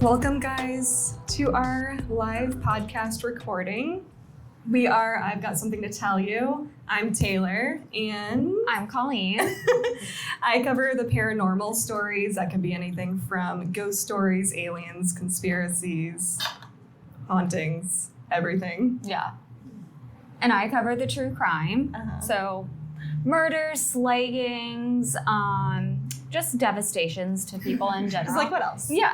Welcome, guys, to our live podcast recording. I've got something to tell you. I'm Tayler, and I'm Colleen. I cover the paranormal stories. That can be anything from ghost stories, aliens, conspiracies, hauntings, everything. Yeah. And I cover the true crime. So murders, slayings, just devastations to people in general. It's like, what else? Yeah.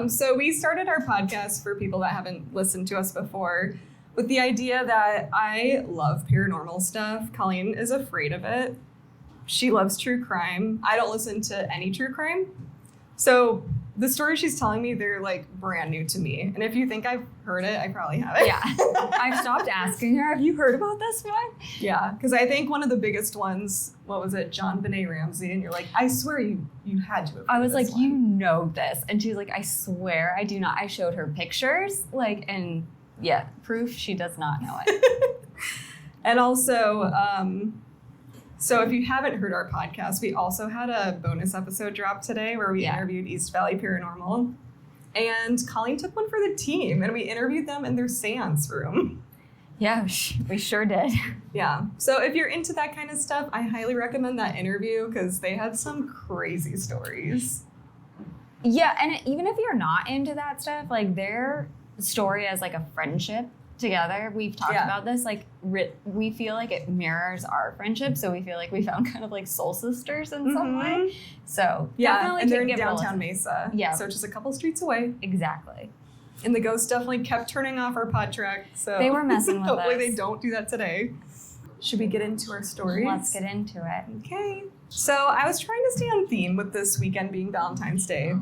So we started our podcast for people that haven't listened to us before with the idea that I love paranormal stuff. Colleen is afraid of it. She loves true crime. I don't listen to any true crime. So the stories she's telling me, they're like brand new to me. And if you think I've heard it, I probably haven't. Yeah. I've stopped asking her, have you heard about this one? Yeah, because I think one of the biggest ones, what was it, John Benet Ramsey? And you're like, I swear you had to have heard I was this like, one. you know this. And she's like, I swear I do not. I showed her pictures, and yeah, proof she does not know it. And also, so if you haven't heard our podcast, we also had a bonus episode drop today where we interviewed East Valley Paranormal. And Colleen took one for the team, and we interviewed them in their seance room. Yeah, we sure did. Yeah. So if you're into that kind of stuff, I highly recommend that interview because they had some crazy stories. Yeah, and even if you're not into that stuff, like their story as like a friendship together, we've talked about this, like we feel like it mirrors our friendship, so we feel like we found kind of like soul sisters in some way. So yeah, and they're in downtown Mesa. Yeah, so just a couple streets away. Exactly. And the ghosts definitely kept turning off our pod track, so they were messing with hopefully us. They don't do that today. Should we get into our stories? Let's get into it. Okay. So I was trying to stay on theme with this weekend being Valentine's Day.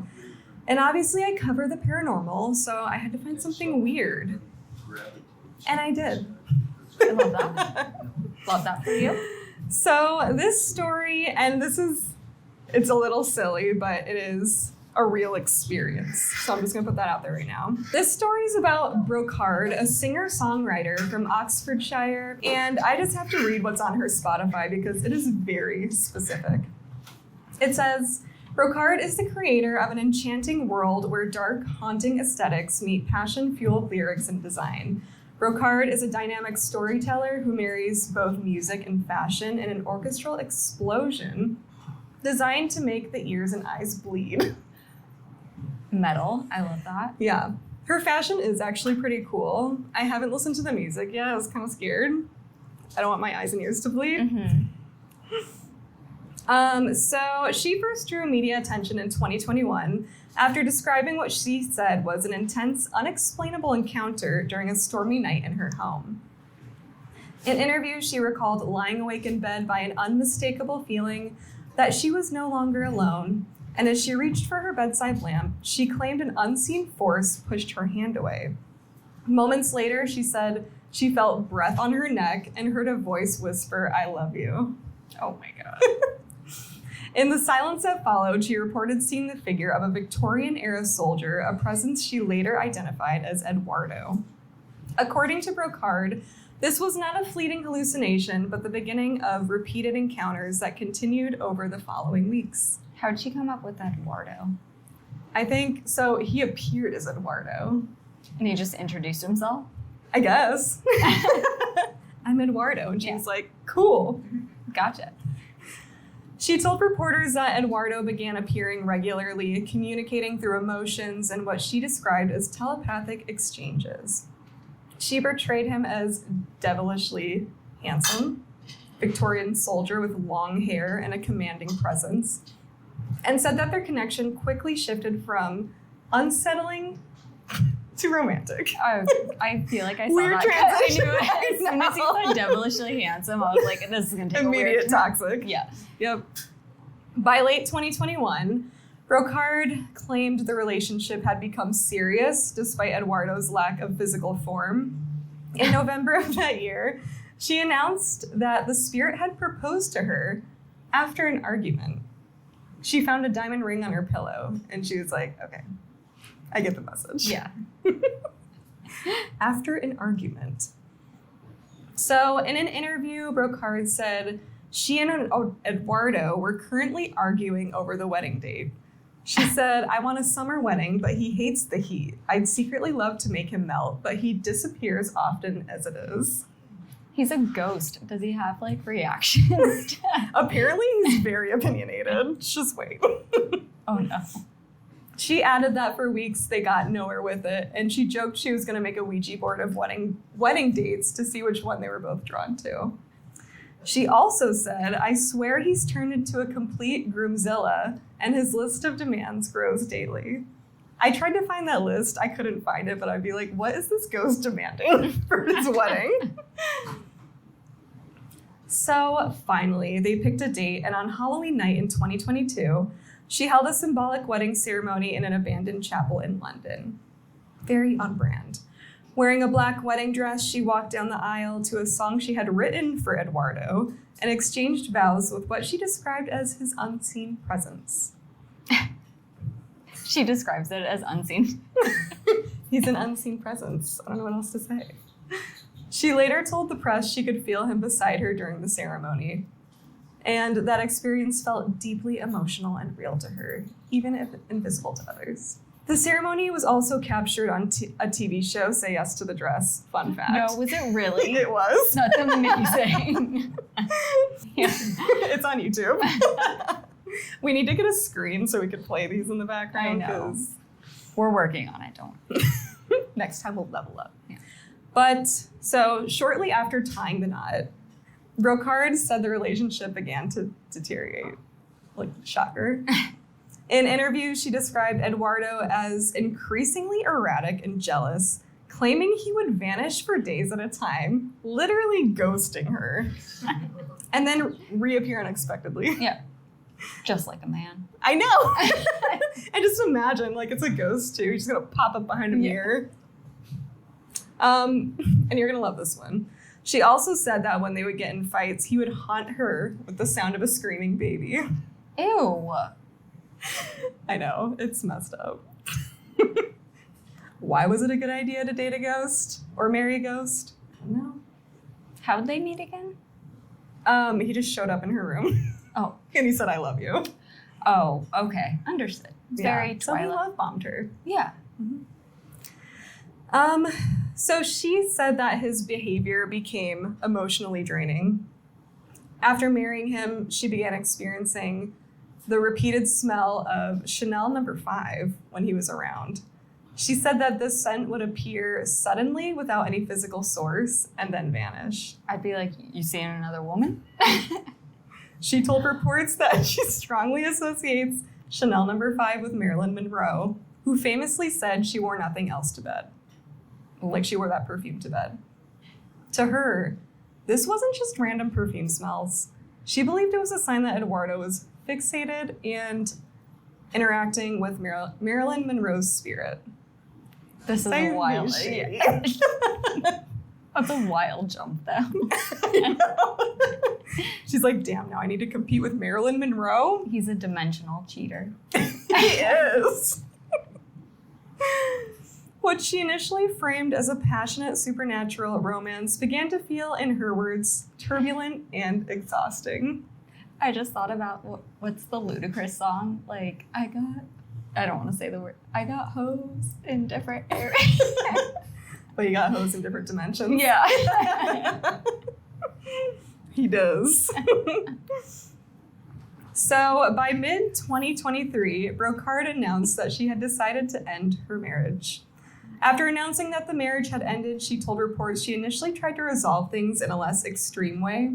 And obviously I cover the paranormal, so I had to find something weird. And I did. I love that. Love that for you. So this story, and it's a little silly, but it is a real experience. So I'm just gonna put that out there right now. This story is about Brocarde, a singer-songwriter from Oxfordshire. And I just have to read what's on her Spotify because it is very specific. It says, Brocarde is the creator of an enchanting world where dark, haunting aesthetics meet passion-fueled lyrics and design. Brocarde is a dynamic storyteller who marries both music and fashion in an orchestral explosion designed to make the ears and eyes bleed. Metal. I love that. Yeah. Her fashion is actually pretty cool. I haven't listened to the music yet. I was kind of scared. I don't want my eyes and ears to bleed. Mm-hmm. So she first drew media attention in 2021 after describing what she said was an intense, unexplainable encounter during a stormy night in her home. In interviews, she recalled lying awake in bed by an unmistakable feeling that she was no longer alone, and as she reached for her bedside lamp, she claimed an unseen force pushed her hand away. Moments later, she said she felt breath on her neck and heard a voice whisper, "I love you." Oh my God. In the silence that followed, she reported seeing the figure of a Victorian-era soldier, a presence she later identified as Edwardo. According to Brocarde, this was not a fleeting hallucination, but the beginning of repeated encounters that continued over the following weeks. How'd she come up with Edwardo? I think, so he appeared as Edwardo. And he just introduced himself? I guess. I'm Edwardo, and she's like, cool. Gotcha. She told reporters that Edwardo began appearing regularly, communicating through emotions and what she described as telepathic exchanges. She portrayed him as devilishly handsome, Victorian soldier with long hair and a commanding presence, and said that their connection quickly shifted from unsettling to romantic. I feel like I saw weird that. Transition. I knew it. As soon as he said devilishly handsome, I was like, this is going to take immediate a weird toxic. Yeah. Yep. By late 2021, Brocarde claimed the relationship had become serious despite Edwardo's lack of physical form. In November of that year, she announced that the spirit had proposed to her after an argument. She found a diamond ring on her pillow, and she was like, okay, I get the message. Yeah. After an argument. So in an interview, Brocarde said she and Edwardo were currently arguing over the wedding date. She said, I want a summer wedding, but he hates the heat. I'd secretly love to make him melt, but he disappears often as it is. He's a ghost. Does he have like reactions? Apparently he's very opinionated. Just wait. Oh no. She added that for weeks they got nowhere with it, and she joked she was going to make a Ouija board of wedding dates to see which one they were both drawn to. She also said, I swear he's turned into a complete groomzilla, and his list of demands grows daily. I tried to find that list. I couldn't find it, but I'd be like, what is this ghost demanding for his wedding? So finally, they picked a date, and on Halloween night in 2022, she held a symbolic wedding ceremony in an abandoned chapel in London. Very on brand. Wearing a black wedding dress, she walked down the aisle to a song she had written for Edwardo and exchanged vows with what she described as his unseen presence. She describes it as unseen. He's an unseen presence. I don't know what else to say. She later told the press she could feel him beside her during the ceremony, and that experience felt deeply emotional and real to her, even if invisible to others. The ceremony was also captured on a TV show, Say Yes to the Dress. Fun fact. No, was it really? It was. Not something that you saying. Yeah. It's on YouTube. We need to get a screen so we can play these in the background. I know. We're working on it, don't. Next time we'll level up. Yeah. But, so shortly after tying the knot, Brocarde said the relationship began to deteriorate. Like, shocker. In interviews, she described Edwardo as increasingly erratic and jealous, claiming he would vanish for days at a time, literally ghosting her, and then reappear unexpectedly. Yeah. Just like a man. I know. And just imagine, like, it's a ghost too. He's just gonna pop up behind a mirror. And you're gonna love this one. She also said that when they would get in fights, he would haunt her with the sound of a screaming baby. Ew. I know, it's messed up. Why was it a good idea to date a ghost or marry a ghost? I don't know. How'd they meet again? He just showed up in her room. Oh. And he said, I love you. Oh, okay. Understood. Very So he Twilight. love bombed her. Yeah. So she said that his behavior became emotionally draining. After marrying him, she began experiencing the repeated smell of Chanel No. 5 when he was around. She said that this scent would appear suddenly without any physical source and then vanish. I'd be like, you seeing another woman? She told reports that she strongly associates Chanel No. 5 with Marilyn Monroe, who famously said she wore nothing else to bed. Like she wore that perfume to bed. To her, this wasn't just random perfume smells. She believed it was a sign that Edwardo was fixated and interacting with Marilyn Monroe's spirit. This is a wild. Yeah. That's a wild jump, though. I know. She's like, damn, now I need to compete with Marilyn Monroe? He's a dimensional cheater. He is. What she initially framed as a passionate supernatural romance began to feel, in her words, turbulent and exhausting. I just thought about what's the Ludacris song? Like, I don't want to say the word. I got hoes in different areas. But you got hoes in different dimensions. Yeah. He does. So by mid-2023, Brocarde announced that she had decided to end her marriage. After announcing that the marriage had ended, she told reports she initially tried to resolve things in a less extreme way.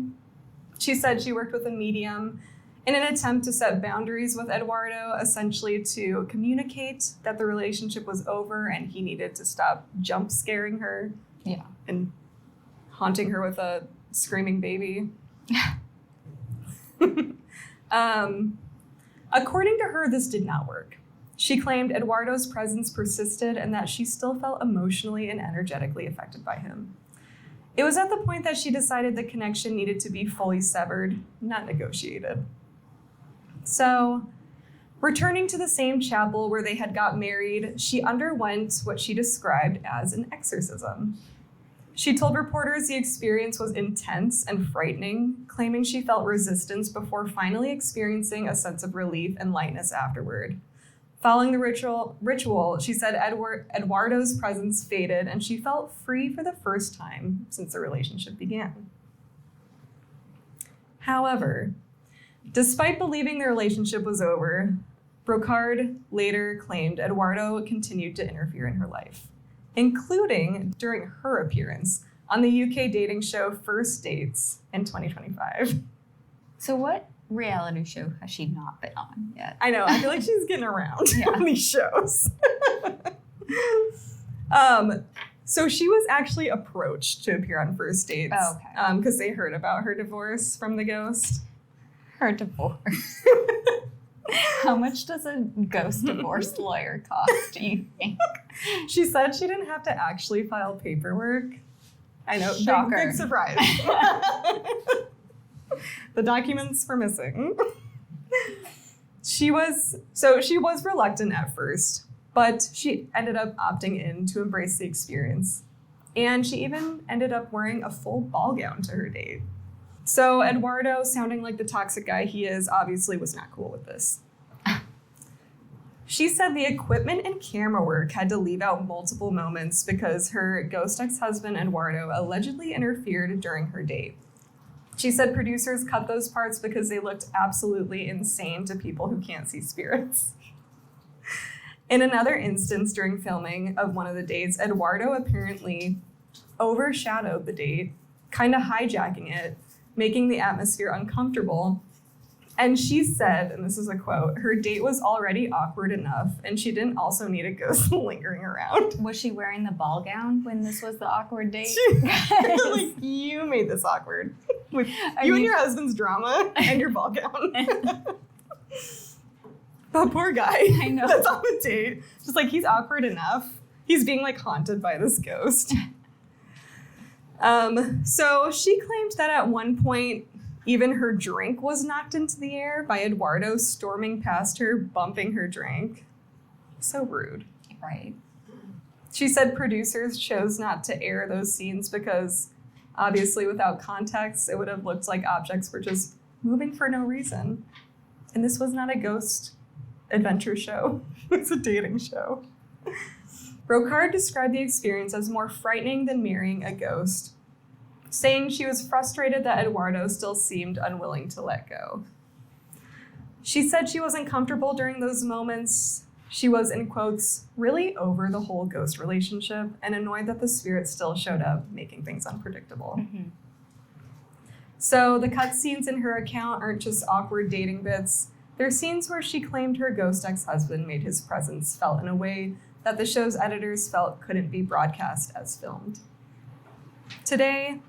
She said she worked with a medium in an attempt to set boundaries with Edwardo, essentially to communicate that the relationship was over and he needed to stop jump scaring her. Yeah. And haunting her with a screaming baby. According to her, this did not work. She claimed Edwardo's presence persisted and that she still felt emotionally and energetically affected by him. It was at the point that she decided the connection needed to be fully severed, not negotiated. So, returning to the same chapel where they had got married, she underwent what she described as an exorcism. She told reporters the experience was intense and frightening, claiming she felt resistance before finally experiencing a sense of relief and lightness afterward. Following the ritual, she said Edwardo's presence faded and she felt free for the first time since the relationship began. However, despite believing the relationship was over, Brocarde later claimed Edwardo continued to interfere in her life, including during her appearance on the UK dating show First Dates in 2025. So what reality show has she not been on yet? I know. I feel like she's getting around on these shows. So she was actually approached to appear on First Dates. Oh, okay. Because they heard about her divorce from the ghost. Her divorce. How much does a ghost divorce lawyer cost, do you think? She said she didn't have to actually file paperwork. I know. Shocker. Big surprise. The documents were missing. She was reluctant at first, but she ended up opting in to embrace the experience. And she even ended up wearing a full ball gown to her date. So Edwardo, sounding like the toxic guy he is, obviously was not cool with this. She said the equipment and camera work had to leave out multiple moments because her ghost ex-husband, Edwardo, allegedly interfered during her date. She said producers cut those parts because they looked absolutely insane to people who can't see spirits. In another instance during filming of one of the dates, Edwardo apparently overshadowed the date, kind of hijacking it, making the atmosphere uncomfortable. And she said, and this is a quote, her date was already awkward enough, and she didn't also need a ghost lingering around. Was she wearing the ball gown when this was the awkward date? Like, you made this awkward. With you and your husband's drama and your ball gown. That poor guy. I know. That's on the date. Just like, he's awkward enough. He's being like haunted by this ghost. So she claimed that at one point, even her drink was knocked into the air by Edwardo storming past her, bumping her drink. So rude. Right. She said producers chose not to air those scenes because obviously without context, it would have looked like objects were just moving for no reason. And this was not a ghost adventure show. It's a dating show. Brocarde described the experience as more frightening than marrying a ghost, saying she was frustrated that Edwardo still seemed unwilling to let go. She said she wasn't comfortable during those moments. She was, in quotes, really over the whole ghost relationship and annoyed that the spirit still showed up, making things unpredictable. Mm-hmm. So the cutscenes in her account aren't just awkward dating bits. They're scenes where she claimed her ghost ex-husband made his presence felt in a way that the show's editors felt couldn't be broadcast as filmed. Today,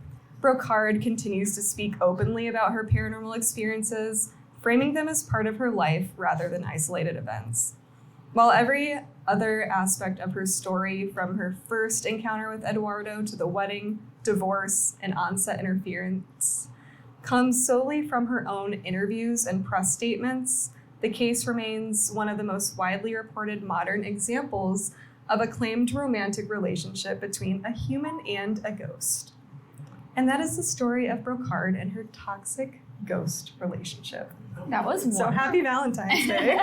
Brocarde continues to speak openly about her paranormal experiences, framing them as part of her life rather than isolated events. While every other aspect of her story, from her first encounter with Edwardo to the wedding, divorce, and on-set interference, comes solely from her own interviews and press statements, the case remains one of the most widely reported modern examples of a claimed romantic relationship between a human and a ghost. And that is the story of Brocarde and her toxic ghost relationship. That was wonderful. So happy Valentine's Day.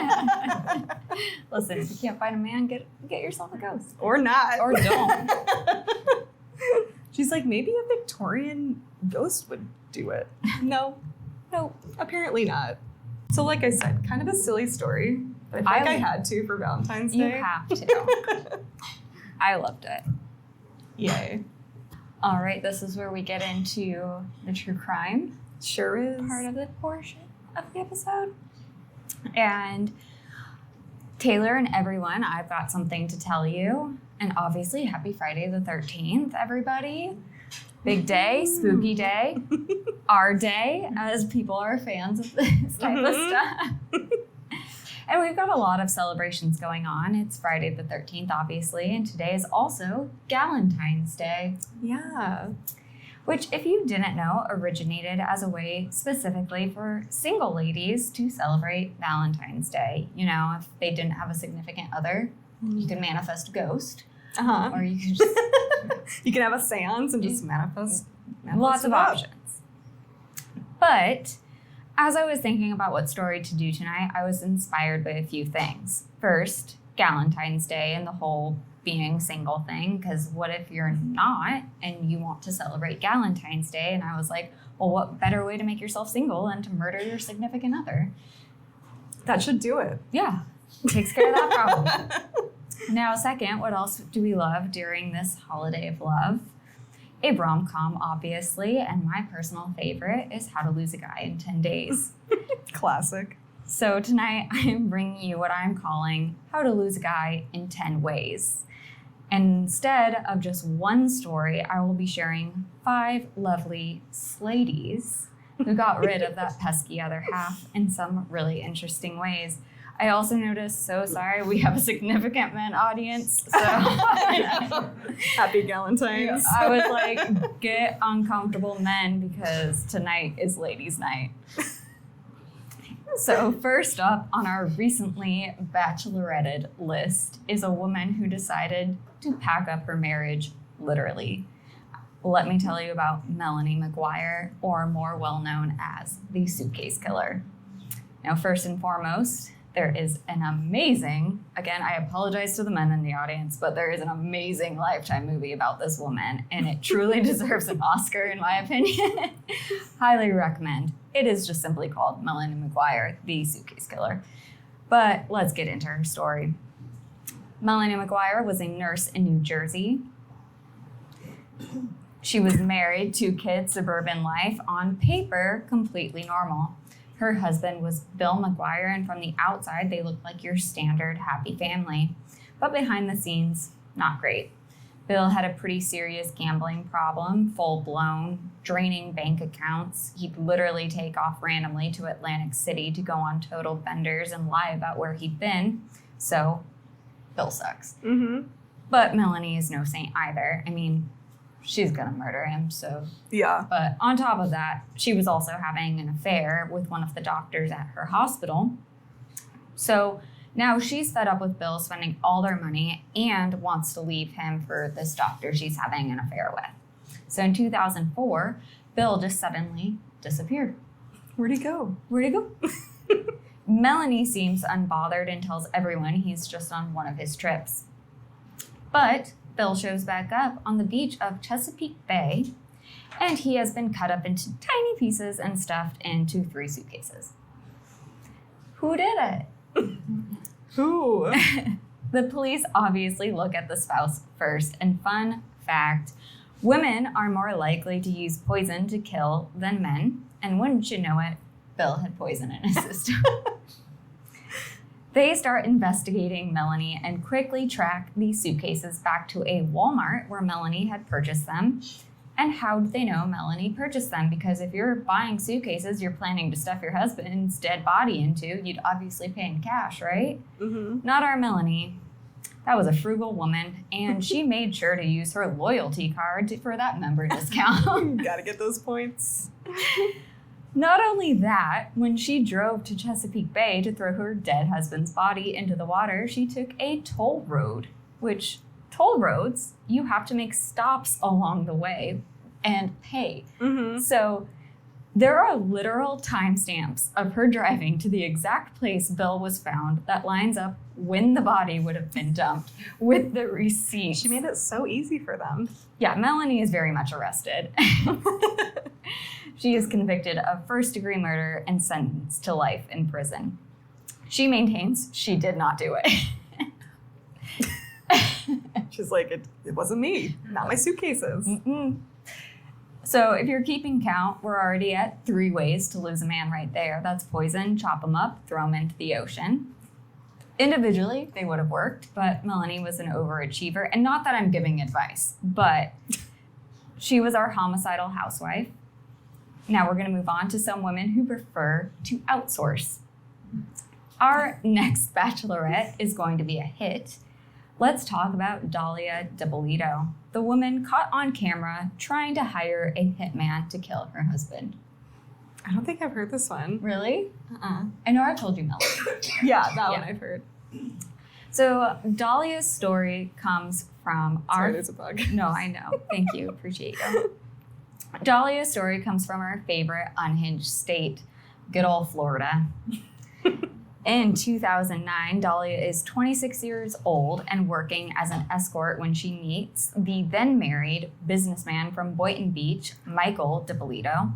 Listen, if you can't find a man, get yourself a ghost. Or not. Or don't. She's like, maybe a Victorian ghost would do it. No, apparently not. So like I said, kind of a silly story, but I think I had to for Valentine's Day. You have to. I loved it. Yay. All right, this is where we get into the true crime. Sure is. Part of the portion of the episode. And Tayler and everyone, I've got something to tell you. And obviously, happy Friday the 13th, everybody. Big day, spooky day, our day, as people are fans of this type of stuff. And we've got a lot of celebrations going on. It's Friday the 13th, obviously, and today is also Galentines Day. Yeah. Which, if you didn't know, originated as a way specifically for single ladies to celebrate Valentine's Day. You know, if they didn't have a significant other, you can manifest a ghost. Uh-huh. Or you can just... you can have a seance and just manifest lots of options. But as I was thinking about what story to do tonight, I was inspired by a few things. first, Galentines Day and the whole being single thing, because what if you're not and you want to celebrate Galentine's Day? And I was like, well, what better way to make yourself single than to murder your significant other? That should do it. Yeah, takes care of that problem. Now, second, what else do we love during this holiday of love? A rom-com, obviously, and my personal favorite is How to Lose a Guy in 10 Days. Classic. So tonight I am bringing you what I'm calling How to Lose a Guy in 10 Ways. And instead of just one story, I will be sharing 5 lovely sladies who got rid of that pesky other half in some really interesting ways. I also noticed, so sorry, we have a significant men audience. So Happy Galentines. I was like, get uncomfortable men because tonight is ladies' night. So first up on our recently bacheloretted list is a woman who decided to pack up her marriage, literally. Let me tell you about Melanie McGuire, or more well known as the Suitcase Killer. Now, first and foremost, there is an amazing, again, I apologize to the men in the audience, but there is an amazing Lifetime movie about this woman, and it truly deserves an Oscar, in my opinion. Highly recommend. It is just simply called Melanie McGuire, the Suitcase Killer. But let's get into her story. Melanie McGuire was a nurse in New Jersey. She was married, 2 kids, suburban life, on paper, completely normal. Her husband was Bill McGuire, and from the outside, they looked like your standard happy family. But behind the scenes, not great. Bill had a pretty serious gambling problem, full-blown, draining bank accounts. He'd literally take off randomly to Atlantic City to go on total benders and lie about where he'd been. So, Bill sucks. Mm-hmm. But Melanie is no saint either. I mean, she's gonna murder him, so. Yeah. But on top of that, she was also having an affair with one of the doctors at her hospital. So now she's fed up with Bill spending all their money and wants to leave him for this doctor she's having an affair with. So in 2004, Bill just suddenly disappeared. Where'd he go? Melanie seems unbothered and tells everyone he's just on one of his trips. But Bill shows back up on the beach of Chesapeake Bay, and he has been cut up into tiny pieces and stuffed into 3 suitcases. Who did it? Who? The police obviously look at the spouse first, and fun fact, women are more likely to use poison to kill than men, and wouldn't you know it, Bill had poison in his system. They start investigating Melanie and quickly track these suitcases back to a Walmart where Melanie had purchased them. And how did they know Melanie purchased them? Because if you're buying suitcases you're planning to stuff your husband's dead body into, you'd obviously pay in cash, right? Mm-hmm. Not our Melanie. That was a frugal woman, and she made sure to use her loyalty card for that member discount. Gotta get those points. Not only that, when she drove to Chesapeake Bay to throw her dead husband's body into the water, she took a toll road, which toll roads, you have to make stops along the way and pay. Mm-hmm. So there are literal timestamps of her driving to the exact place Bill was found that lines up when the body would have been dumped with the receipt. She made it so easy for them. Yeah, Melanie is very much arrested. She is convicted of first-degree murder and sentenced to life in prison. She maintains she did not do it. She's like, it wasn't me, not my suitcases. Mm-mm. So if you're keeping count, we're already at 3 ways to lose a man right there. That's poison, chop him up, throw him into the ocean. Individually, they would have worked, but Melanie was an overachiever. And not that I'm giving advice, but she was our homicidal housewife. Now we're going to move on to some women who prefer to outsource. Our next bachelorette is going to be a hit. Let's talk about Dahlia DiPolito, the woman caught on camera trying to hire a hitman to kill her husband. I don't think I've heard this one. Really? I know I told you, Melanie. Yeah, that one I've heard. So Dahlia's story comes from Sorry, there's a bug. No, I know. Thank you. Appreciate you. Dahlia's story comes from our favorite unhinged state, good old Florida. In 2009, Dahlia is 26 years old and working as an escort when she meets the then married businessman from Boynton Beach, Michael DiPolito.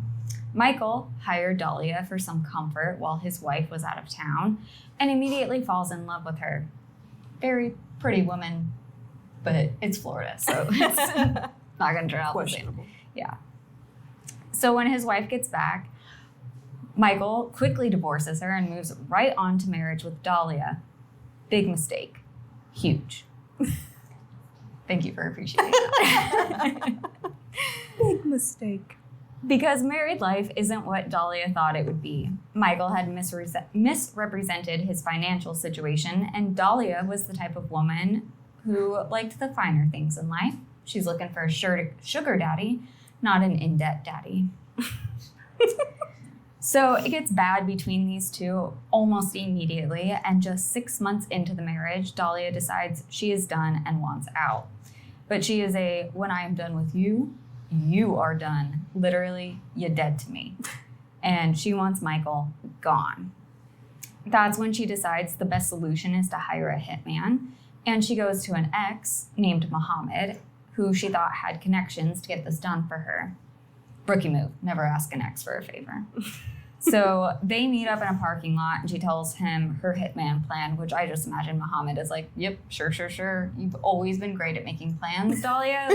Michael hired Dahlia for some comfort while his wife was out of town and immediately falls in love with her. Very pretty woman, but it's Florida, so it's not going to turn out the same. Yeah. So when his wife gets back, Michael quickly divorces her and moves right on to marriage with Dahlia. Big mistake. Huge. Thank you for appreciating that. Big mistake. Because married life isn't what Dahlia thought it would be. Michael had misrepresented his financial situation, and Dahlia was the type of woman who liked the finer things in life. She's looking for a sugar daddy, not an in-debt daddy. So it gets bad between these two almost immediately, and just 6 months into the marriage, Dahlia decides she is done and wants out. But she is when I am done with you, you are done. Literally, you're dead to me. And she wants Michael gone. That's when she decides the best solution is to hire a hitman, and she goes to an ex named Muhammad, who she thought had connections to get this done for her. Rookie move, never ask an ex for a favor. So they meet up in a parking lot, and she tells him her hitman plan, which I just imagine Muhammad is like, yep, sure. You've always been great at making plans, Dahlia.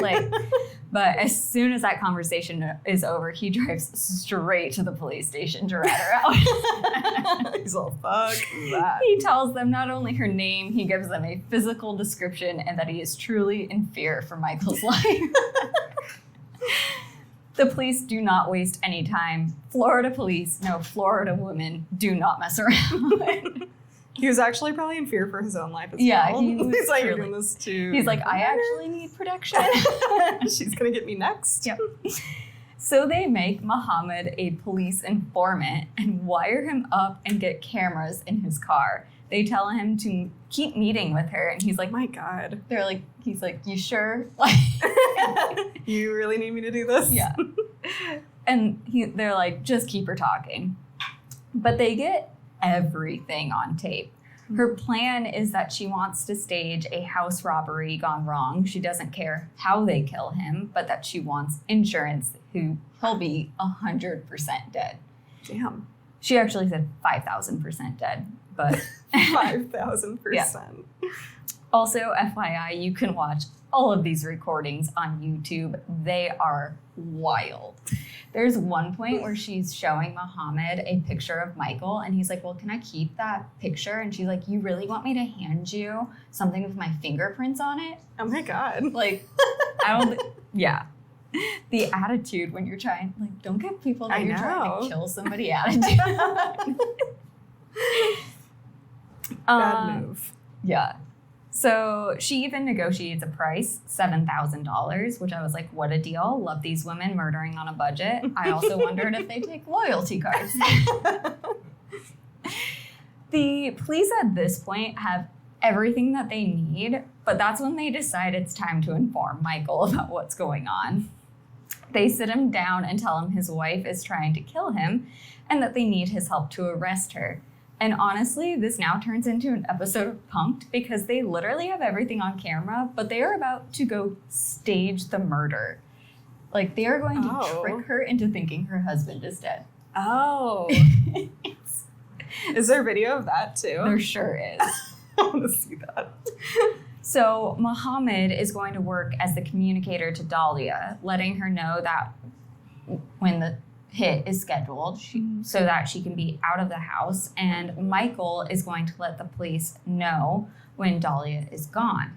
But as soon as that conversation is over, he drives straight to the police station to rat her out. He's all, fuck that. He tells them not only her name, he gives them a physical description, and that he is truly in fear for Michael's life. The police do not waste any time. Florida police, no, Florida women do not mess around. He was actually probably in fear for his own life as yeah, well. He's like, you're doing this too. He's like, I actually need protection. She's going to get me next. Yep. So they make Muhammad a police informant and wire him up and get cameras in his car. They tell him to keep meeting with her, and he's like, my God. He's like, you sure? You really need me to do this? Yeah. And they're like, just keep her talking. But they get everything on tape. Her plan is that she wants to stage a house robbery gone wrong. She doesn't care how they kill him, but that she wants insurance he'll be 100% dead. Damn. She actually said 5,000% dead, but 5,000%. Yeah. Also, FYI, you can watch all of these recordings on YouTube. They are wild. There's one point where she's showing Muhammad a picture of Michael, and he's like, well, can I keep that picture? And she's like, you really want me to hand you something with my fingerprints on it? Oh my God. Like, yeah. The attitude when you're trying, like, don't give people that you're trying to kill somebody attitude. Bad move. Yeah. So she even negotiates a price, $7,000, which I was like, what a deal. Love these women murdering on a budget. I also wondered if they take loyalty cards. The police at this point have everything that they need, but that's when they decide it's time to inform Michael about what's going on. They sit him down and tell him his wife is trying to kill him and that they need his help to arrest her. And honestly, this now turns into an episode of Punk'd because they literally have everything on camera, but they are about to go stage the murder. Like, they are going to trick her into thinking her husband is dead. Oh. Is there video of that too? There sure is. I want to see that. So Muhammad is going to work as the communicator to Dahlia, letting her know that when the hit is scheduled so that she can be out of the house, and Michael is going to let the police know when Dahlia is gone.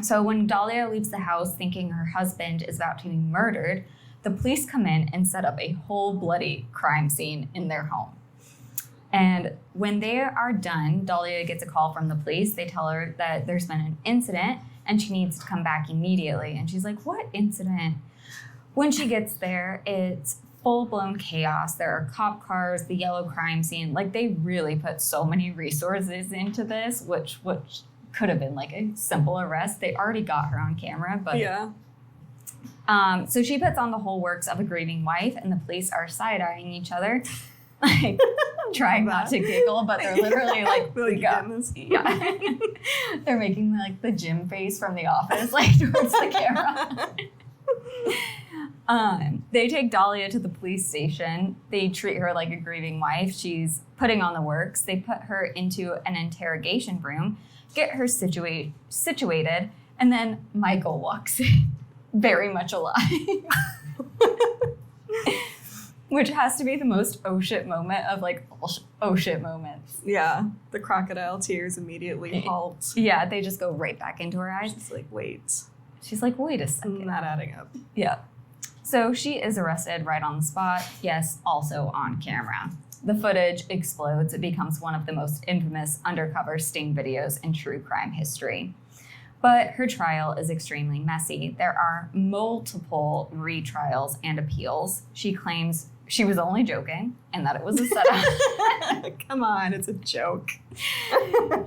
So when Dahlia leaves the house thinking her husband is about to be murdered, the police come in and set up a whole bloody crime scene in their home. And when they are done, Dahlia gets a call from the police. They tell her that there's been an incident and she needs to come back immediately. And she's like, what incident? When she gets there, it's full-blown chaos. There are cop cars, the yellow crime scene. Like, they really put so many resources into this, which could have been like a simple arrest. They already got her on camera, but yeah. So she puts on the whole works of a grieving wife, and the police are side-eyeing each other like trying not to giggle, but they're literally like, They're like, "You getting this?" Yeah. They're making like the Jim face from The Office, like towards the camera. They take Dahlia to the police station. They treat her like a grieving wife. She's putting on the works. They put her into an interrogation room, get her situated, and then Michael walks in, very much alive. Which has to be the most oh shit moment of like oh shit moments. Yeah, the crocodile tears immediately halt. Yeah, they just go right back into her eyes. She's like, wait a second. Not adding up. Yeah. So she is arrested right on the spot. Yes, also on camera. The footage explodes. It becomes one of the most infamous undercover sting videos in true crime history. But her trial is extremely messy. There are multiple retrials and appeals. She claims she was only joking and that it was a setup. Come on, it's a joke.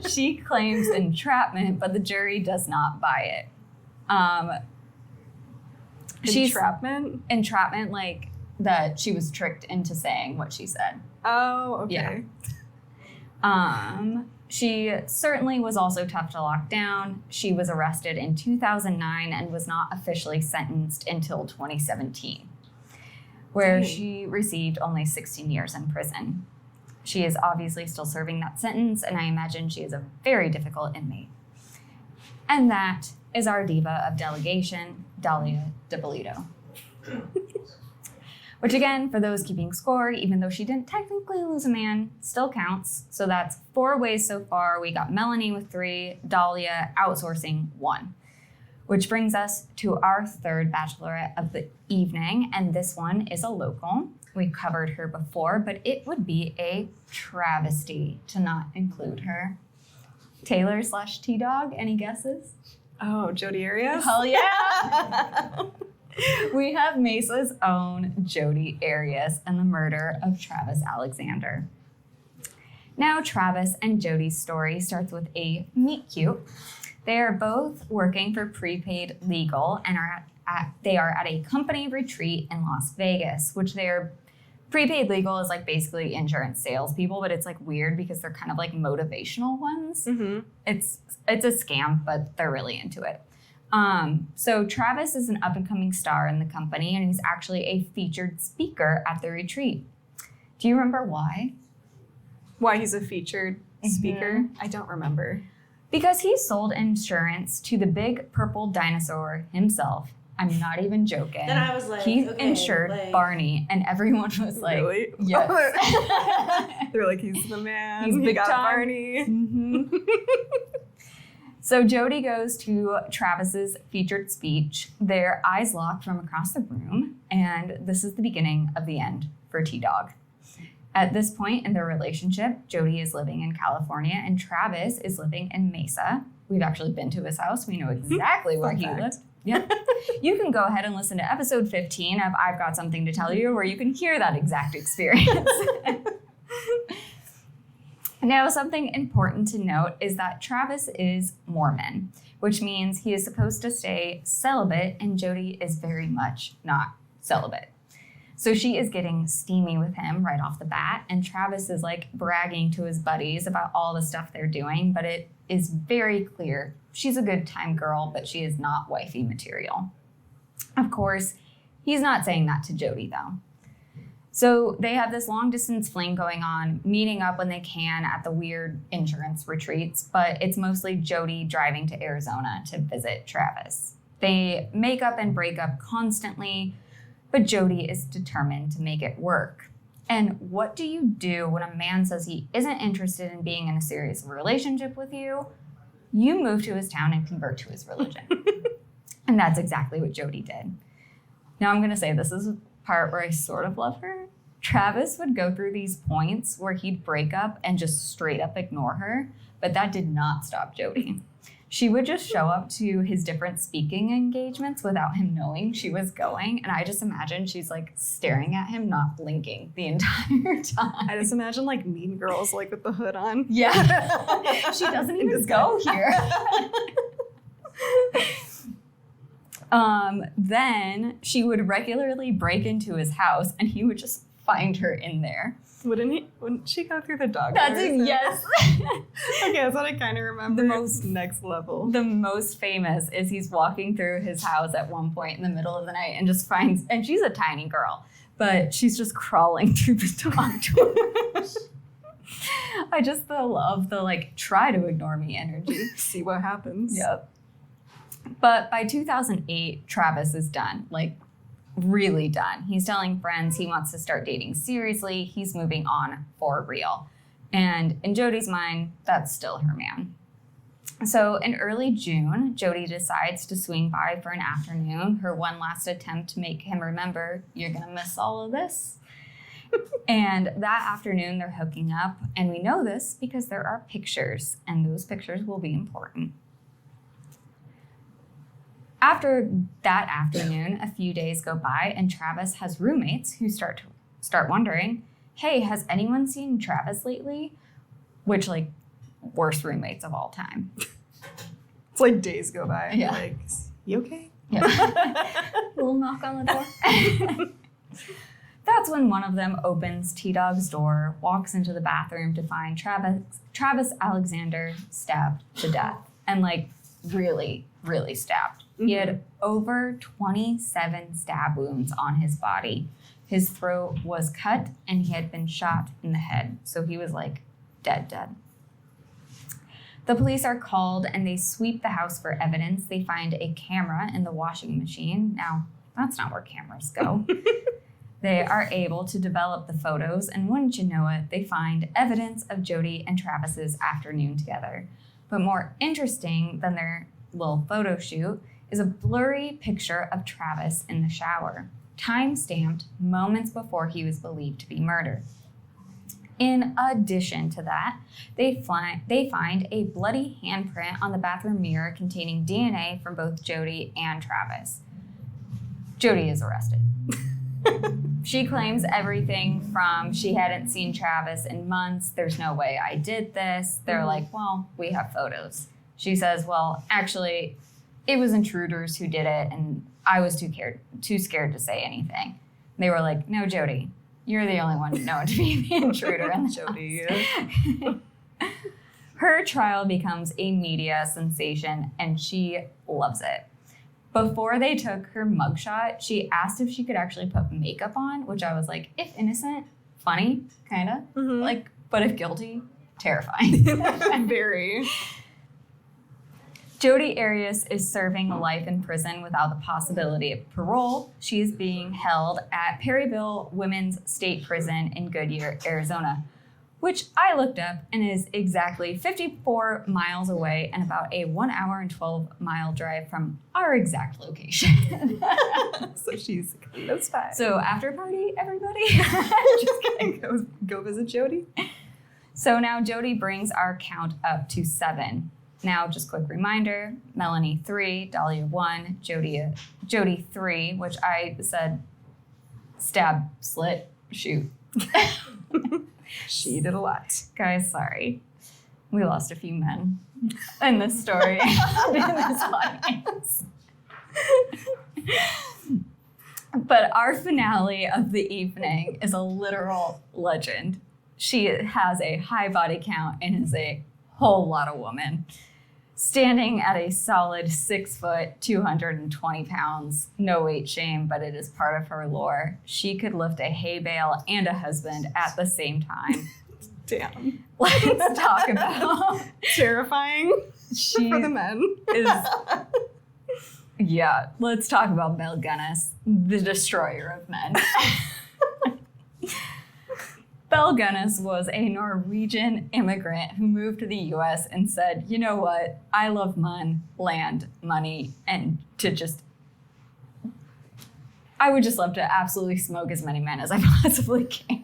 She claims entrapment, but the jury does not buy it. Entrapment, like that she was tricked into saying what she said. Oh, okay. Yeah. She certainly was also tough to lock down. She was arrested in 2009 and was not officially sentenced until 2017, where she received only 16 years in prison. She is obviously still serving that sentence, and I imagine she is a very difficult inmate. And that is our diva of delegation, Dahlia DiPolito. Which again, for those keeping score, even though she didn't technically lose a man, still counts. So that's 4 ways so far. We got Melanie with 3, Dahlia outsourcing 1. Which brings us to our third bachelorette of the evening, and this one is a local. We covered her before, but it would be a travesty to not include her. Tayler / T-Dog, any guesses? Oh, Jodi Arias? Hell yeah! We have Mesa's own Jodi Arias and the murder of Travis Alexander. Now, Travis and Jodi's story starts with a meet cute. They are both working for Prepaid Legal and they are at a company retreat in Las Vegas, which Prepaid Legal is like basically insurance salespeople, but it's like weird because they're kind of like motivational ones. Mm-hmm. It's a scam, but they're really into it. So Travis is an up-and-coming star in the company, and he's actually a featured speaker at the retreat. Do you remember why? Why he's a featured speaker? Mm-hmm. I don't remember. Because he sold insurance to the big purple dinosaur himself. I'm not even joking. Then I was like, he okay, insured like... Barney, and everyone was like, really? Yes. They're like, he's the man. He's big got time. Barney. Mm-hmm. So Jodi goes to Travis's featured speech. Their eyes lock from across the room, and this is the beginning of the end for T-Dog. At this point in their relationship, Jodi is living in California, and Travis is living in Mesa. We've actually been to his house. We know exactly where he lives. Yep. You can go ahead and listen to episode 15 of I've Got Something to Tell You, where you can hear that exact experience. Now, something important to note is that Travis is Mormon, which means he is supposed to stay celibate, and Jodi is very much not celibate. So she is getting steamy with him right off the bat, and Travis is like bragging to his buddies about all the stuff they're doing, but it is very clear she's a good time girl, but she is not wifey material. Of course, he's not saying that to Jodi, though. So they have this long distance fling going on, meeting up when they can at the weird insurance retreats, but it's mostly Jodi driving to Arizona to visit Travis. They make up and break up constantly, but Jodi is determined to make it work. And what do you do when a man says he isn't interested in being in a serious relationship with you? You move to his town and convert to his religion. And that's exactly what Jodi did. Now I'm going to say this is a part where I sort of love her. Travis would go through these points where he'd break up and just straight up ignore her, but that did not stop Jodi. She would just show up to his different speaking engagements without him knowing she was going, and I just imagine she's like staring at him, not blinking the entire time. I just imagine like Mean Girls, like with the hood on. Yeah. She doesn't even go here. Then she would regularly break into his house, and he would just find her in there. Wouldn't she go through the dog? That's it, yes. Okay, that's what I kind of remember. The most next level. The most famous is he's walking through his house at one point in the middle of the night and just finds, and she's a tiny girl, but she's just crawling through the dog doors. I just love the like try to ignore me energy. See what happens. Yep. But by 2008, Travis is done. Like, really done. He's telling friends he wants to start dating seriously. He's moving on for real. And in Jody's mind, that's still her man. So in early June, Jody decides to swing by for an afternoon, her one last attempt to make him remember, you're going to miss all of this. And that afternoon, they're hooking up. And we know this because there are pictures, and those pictures will be important. After that afternoon, a few days go by, and Travis has roommates who start wondering, hey, has anyone seen Travis lately? Which, like, worst roommates of all time. It's like days go by. Yeah. Like, you okay? Yeah. Little knock on the door. That's when one of them opens T-Dog's door, walks into the bathroom to find Travis Alexander stabbed to death. And, like, really, really stabbed. He had over 27 stab wounds on his body. His throat was cut, and he had been shot in the head. So he was, like, dead. The police are called, and they sweep the house for evidence. They find a camera in the washing machine. Now, that's not where cameras go. They are able to develop the photos, and wouldn't you know it, they find evidence of Jody and Travis's afternoon together. But more interesting than their little photo shoot is a blurry picture of Travis in the shower, time-stamped moments before he was believed to be murdered. In addition to that, they find a bloody handprint on the bathroom mirror containing DNA from both Jody and Travis. Jody is arrested. She claims everything from she hadn't seen Travis in months, there's no way I did this. They're like, well, we have photos. She says, well, actually, it was intruders who did it, and I was too scared to say anything. They were like, no, Jody, you're the only one known to be the intruder in the Jody. Her trial becomes a media sensation, and she loves it. Before they took her mugshot, she asked if she could actually put makeup on, which I was like, if innocent, funny, kind of. Like, but if guilty, terrifying. Very. Jodi Arias is serving life in prison without the possibility of parole. She is being held at Perryville Women's State Prison in Goodyear, Arizona, which I looked up and is exactly 54 miles away and about a 1 hour and 12-mile drive from our exact location. So she's close by. So after party, everybody. Just kidding. Go visit Jody. So now Jodi brings our count up to 7. Now, just quick reminder, Melanie 3, Dahlia 1, Jody 3, which I said stab, slit, shoot. She did a lot. Guys, sorry. We lost a few men in this story, in this audience. But our finale of the evening is a literal legend. She has a high body count and is a whole lot of woman. Standing at a solid 6 foot, 220 pounds, no weight shame, but it is part of her lore. She could lift a hay bale and a husband at the same time. Damn. Let's talk about terrifying for the men. Yeah, let's talk about Belle Gunness, the destroyer of men. Belle Gunness was a Norwegian immigrant who moved to the U.S. and said, you know what, I love land, money, and I would just love to absolutely smoke as many men as I possibly can.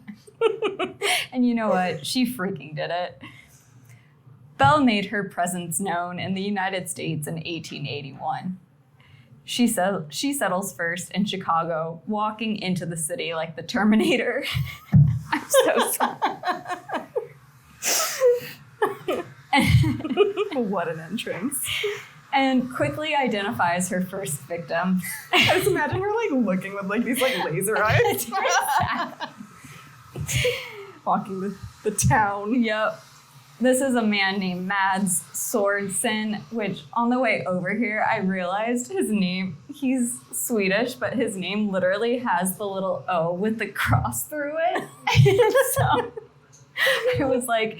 And you know what, she freaking did it. Belle made her presence known in the United States in 1881. She settles first in Chicago, walking into the city like the Terminator. I'm so sorry. What an entrance. And quickly identifies her first victim. I just imagine her like looking with like these like laser eyes. Walking the town. Yep. This is a man named Mads Sorensen, which on the way over here, I realized his name, he's Swedish, but his name literally has the little O with the cross through it. So I was like,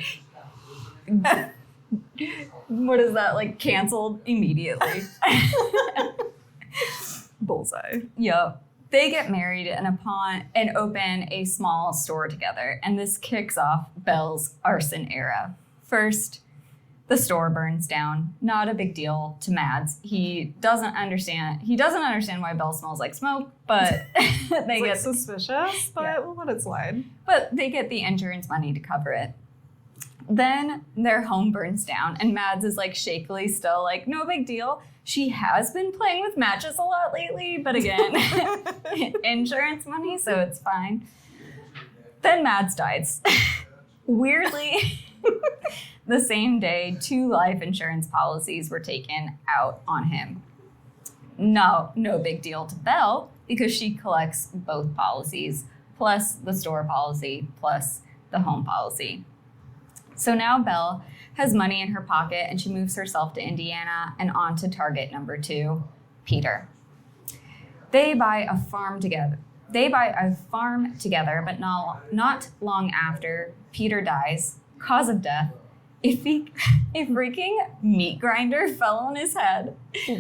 what is that? Like canceled immediately. Bullseye. Yep. They get married and open a small store together, and this kicks off Belle's arson era. First, the store burns down. Not a big deal to Mads. He doesn't understand why Belle smells like smoke, but they get suspicious, but we'll let it slide. But they get the insurance money to cover it. Then their home burns down, and Mads is like shakily still like, no big deal. She has been playing with matches a lot lately, but again, insurance money, so it's fine. Then Mads dies. Weirdly, the same day, 2 life insurance policies were taken out on him. No big deal to Belle, because she collects both policies, plus the store policy, plus the home policy. So now Belle has money in her pocket, and she moves herself to Indiana and on to target number 2, Peter. They buy a farm together, but not long after, Peter dies. Cause of death, a freaking meat grinder fell on his head.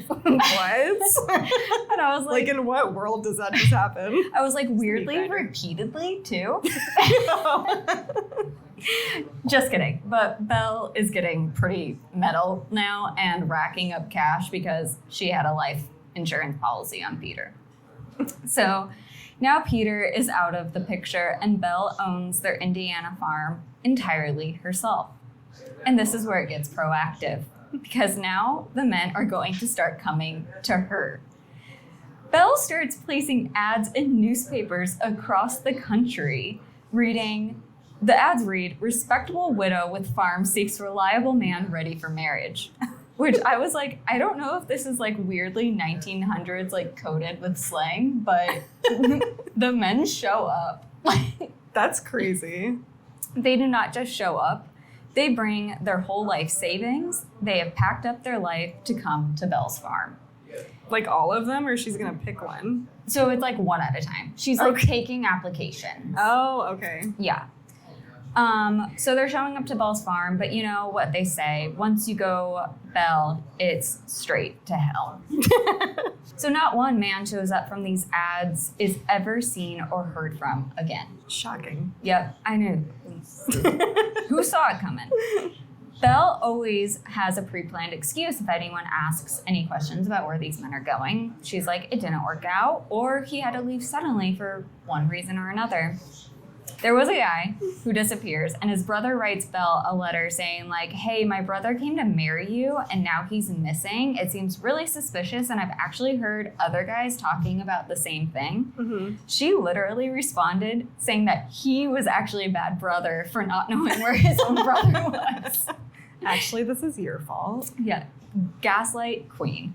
What? And I was like, in what world does that just happen? I was like, weirdly, repeatedly, too. Just kidding. But Belle is getting pretty metal now and racking up cash because she had a life insurance policy on Peter. So now Peter is out of the picture, and Belle owns their Indiana farm entirely herself. And this is where it gets proactive, because now the men are going to start coming to her. Belle starts placing ads in newspapers across the country, the ads read, "Respectable widow with farm seeks reliable man ready for marriage." Which I was like, I don't know if this is like weirdly 1900s like coded with slang, but the men show up. That's crazy. They do not just show up. They bring their whole life savings. They have packed up their life to come to Belle's farm. Like all of them, or she's gonna pick one? So it's like one at a time. She's like taking applications. Oh, okay. Yeah. So they're showing up to Belle's farm, but you know what they say, once you go Belle, it's straight to hell. So not one man shows up from these ads is ever seen or heard from again. Shocking. Yep, I knew. Who saw it coming? Belle always has a pre-planned excuse if anyone asks any questions about where these men are going. She's like, it didn't work out, or he had to leave suddenly for one reason or another. There was a guy who disappears, and his brother writes Belle a letter saying like, hey, my brother came to marry you and now he's missing. It seems really suspicious, and I've actually heard other guys talking about the same thing. Mm-hmm. She literally responded saying that he was actually a bad brother for not knowing where his own brother was. Actually, this is your fault. Yeah, gaslight queen.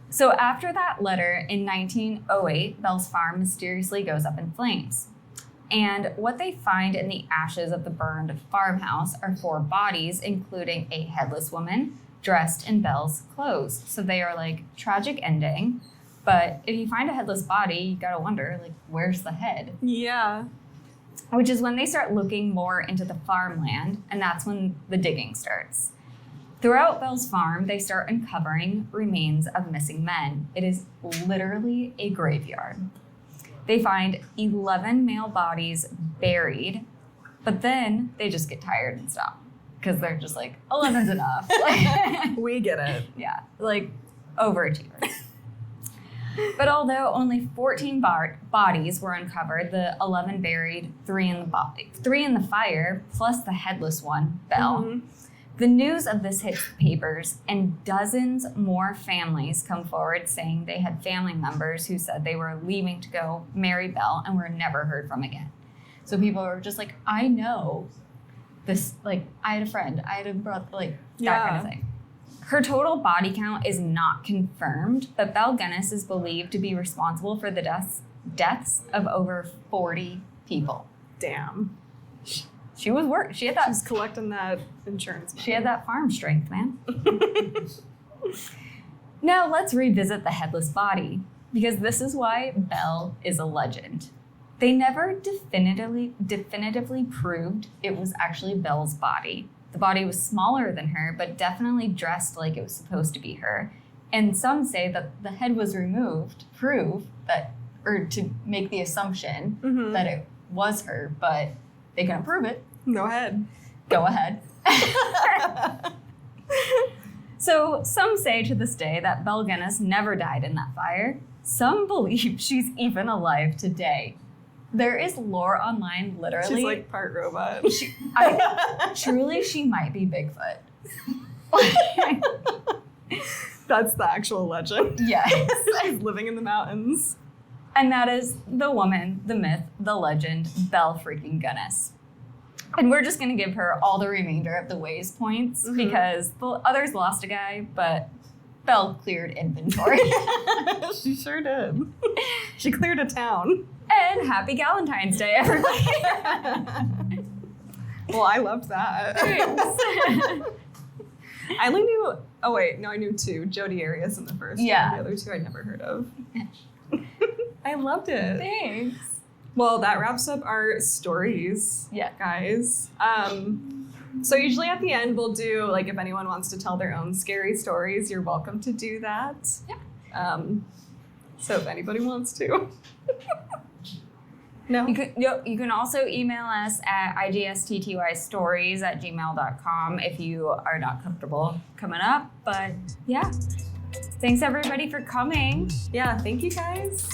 So after that letter in 1908, Belle's farm mysteriously goes up in flames. And what they find in the ashes of the burned farmhouse are 4 bodies, including a headless woman dressed in Belle's clothes. So they are like tragic ending. But if you find a headless body, you gotta wonder, like, where's the head? Yeah. Which is when they start looking more into the farmland, and that's when the digging starts. Throughout Belle's farm, they start uncovering remains of missing men. It is literally a graveyard. They find 11 male bodies buried, but then they just get tired and stop because they're just like, 11's enough. We get it. Yeah, like overachievers. But although only 14 bodies were uncovered, the 11 buried, 3 in the fire, plus the headless one, Belle. Mm-hmm. The news of this hits papers, and dozens more families come forward saying they had family members who said they were leaving to go marry Belle and were never heard from again. So people were just like, I know this, like, I had a friend, I had a brother, like, that kind of thing. Her total body count is not confirmed, but Belle Gunness is believed to be responsible for the deaths of over 40 people. damn. She was she had that. She's collecting that insurance money. She had that farm strength, man. Now let's revisit the headless body, because this is why Belle is a legend. They never definitively proved it was actually Belle's body. The body was smaller than her, but definitely dressed like it was supposed to be her. And some say that the head was removed, to make the assumption that it was her, but they couldn't prove it. Go ahead. Go ahead. So some say to this day that Belle Guinness never died in that fire. Some believe she's even alive today. There is lore online, literally. She's like part robot. Truly, she might be Bigfoot. That's the actual legend. Yes. She's living in the mountains. And that is the woman, the myth, the legend, Belle freaking Guinness. And we're just going to give her all the remainder of the ways points because the others lost a guy, but Belle cleared inventory. She sure did. She cleared a town. And happy Galentines Day, everybody. Well, I loved that. Thanks. I only knew, I knew two. Jodi Arias in the first Yeah. one. The other two I'd never heard of. I loved it. Thanks. Well, that wraps up our stories, guys. So usually at the end, we'll do, like, if anyone wants to tell their own scary stories, you're welcome to do that. Yeah. So if anybody wants to. No. You can also email us at igsttystories@gmail.com if you are not comfortable coming up. But yeah, thanks everybody for coming. Yeah, thank you guys.